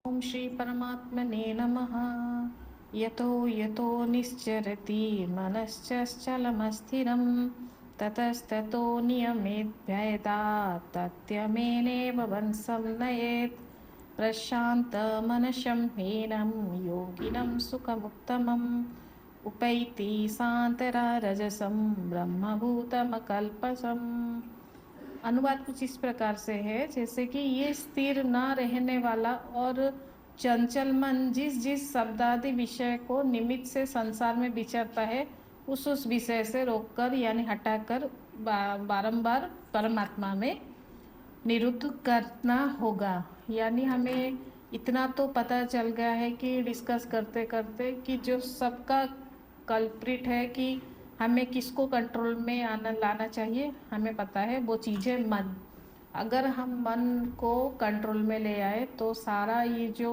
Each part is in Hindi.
ओम श्री परमात्मने नमः। यतो यतो निश्चरति मनश्चञ्चलमस्थिरं ततस्ततो नियमेद्भयतात् तत्यमेनेव वंशं नयेत् प्रशान्तमनशं हीनं योगिनं सुखमुत्तमम् उपैति शान्तरारजसं ब्रह्मभूतमकल्पसम्। अनुवाद कुछ इस प्रकार से है, जैसे कि ये स्थिर न रहने वाला और चंचल मन जिस जिस शब्दादि विषय को निमित्त से संसार में विचरता है उस विषय से रोककर यानी हटाकर बारंबार परमात्मा में निरुद्ध करना होगा। यानी हमें इतना तो पता चल गया है कि डिस्कस करते करते कि जो सबका कल्प्रिट है कि हमें किसको कंट्रोल में आना लाना चाहिए, हमें पता है वो चीज़ है मन। अगर हम मन को कंट्रोल में ले आए तो सारा ये जो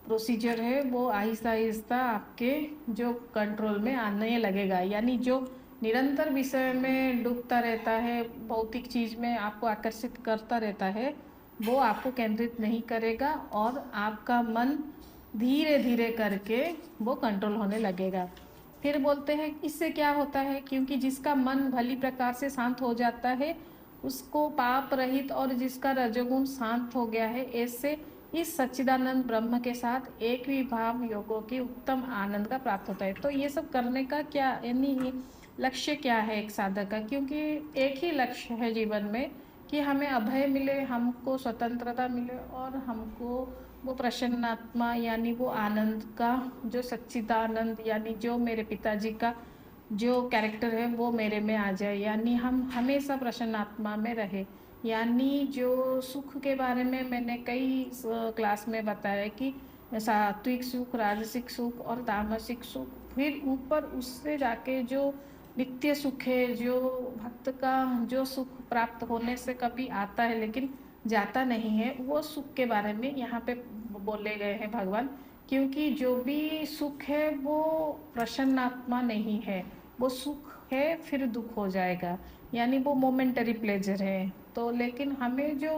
प्रोसीजर है वो आहिस्ता आहिस्ता आपके जो कंट्रोल में आने लगेगा। यानी जो निरंतर विषय में डूबता रहता है, भौतिक चीज़ में आपको आकर्षित करता रहता है, वो आपको केंद्रित नहीं करेगा और आपका मन धीरे धीरे करके वो कंट्रोल होने लगेगा। फिर बोलते हैं इससे क्या होता है, क्योंकि जिसका मन भली प्रकार से शांत हो जाता है उसको पाप रहित और जिसका रजोगुण शांत हो गया है, ऐसे इस सच्चिदानंद ब्रह्म के साथ एक भी भाव योगों की उत्तम आनंद का प्राप्त होता है। तो ये सब करने का क्या यानी लक्ष्य क्या है एक साधक का, क्योंकि एक ही लक्ष्य है जीवन में कि हमें अभय मिले, हमको स्वतंत्रता मिले और हमको वो प्रसन्नात्मा यानी वो आनंद का जो सच्चिदानंद यानी जो मेरे पिताजी का जो कैरेक्टर है वो मेरे में आ जाए, यानी हम हमेशा प्रसन्नात्मा में रहे। यानी जो सुख के बारे में मैंने कई क्लास में बताया कि सात्विक सुख, राजसिक सुख और तामसिक सुख, फिर ऊपर उससे जाके जो नित्य सुख है, जो भक्त का जो सुख प्राप्त होने से कभी आता है लेकिन जाता नहीं है, वो सुख के बारे में यहाँ पे बोले गए हैं भगवान। क्योंकि जो भी सुख है वो प्रसन्नात्मा नहीं है, वो सुख है फिर दुख हो जाएगा, यानी वो मोमेंटरी प्लेजर है। तो लेकिन हमें जो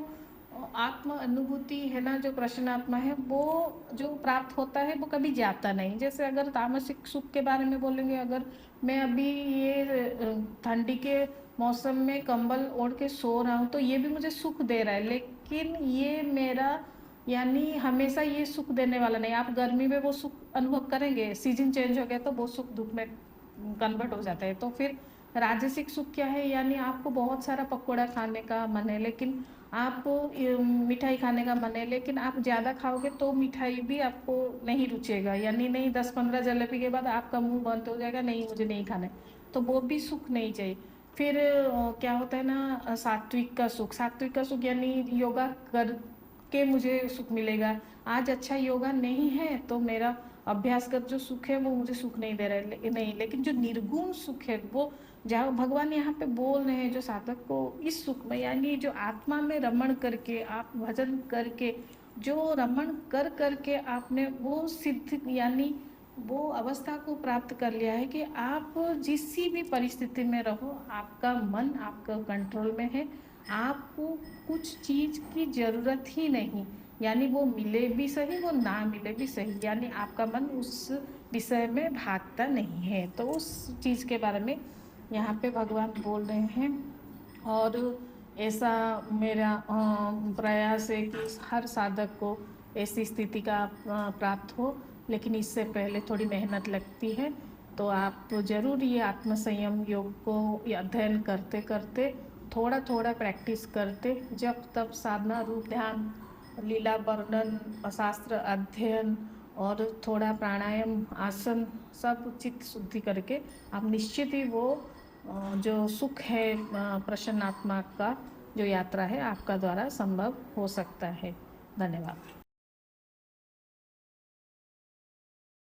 आत्म अनुभूति है ना, जो प्रसन्नात्मा है वो जो प्राप्त होता है वो कभी जाता नहीं। जैसे अगर तामसिक सुख के बारे में बोलेंगे, अगर मैं अभी ये ठंडी के मौसम में कंबल ओढ़ के सो रहा हूँ तो ये भी मुझे सुख दे रहा है, लेकिन ये मेरा यानी हमेशा ये सुख देने वाला नहीं। आप गर्मी में वो सुख अनुभव करेंगे, सीजन चेंज हो गया तो वो सुख दुख में कन्वर्ट हो जाता है। तो फिर राजसिक सुख क्या है, यानी आपको बहुत सारा पकौड़ा खाने का मन है, लेकिन आप मिठाई खाने का मन है, लेकिन आप ज़्यादा खाओगे तो मिठाई भी आपको नहीं रुचेगा, यानी नहीं 10-15 जलेबी के बाद आपका मुंह बंद हो जाएगा, नहीं मुझे नहीं खाना है, तो वो भी सुख नहीं चाहिए। फिर क्या होता है ना, सात्विक का सुख। सात्विक का सुख यानी योगा करके मुझे सुख मिलेगा। आज अच्छा योगा नहीं है तो मेरा अभ्यासगत जो सुख है वो मुझे सुख नहीं दे रहा है, नहीं। लेकिन जो निर्गुण सुख है वो जहाँ भगवान यहाँ पे बोल रहे हैं जो साधक को इस सुख में, यानी जो आत्मा में रमण करके आप भजन करके जो रमण कर करके आपने वो सिद्ध यानी वो अवस्था को प्राप्त कर लिया है कि आप जिस भी परिस्थिति में रहो आपका मन आपका कंट्रोल में है, आपको कुछ चीज़ की ज़रूरत ही नहीं। यानी वो मिले भी सही वो ना मिले भी सही, यानी आपका मन उस विषय में भागता नहीं है। तो उस चीज़ के बारे में यहाँ पे भगवान बोल रहे हैं। और ऐसा मेरा प्रयास है कि हर साधक को ऐसी स्थिति का प्राप्त हो, लेकिन इससे पहले थोड़ी मेहनत लगती है। तो आप ज़रूर ये आत्मसंयम योग को अध्ययन करते करते थोड़ा थोड़ा प्रैक्टिस करते, जब तब साधना रूप ध्यान लीला वर्णन शास्त्र अध्ययन और थोड़ा प्राणायाम आसन सब चित्त शुद्धि करके आप निश्चित ही वो जो सुख है प्रसन्न आत्मा का जो यात्रा है आपका द्वारा संभव हो सकता है। धन्यवाद।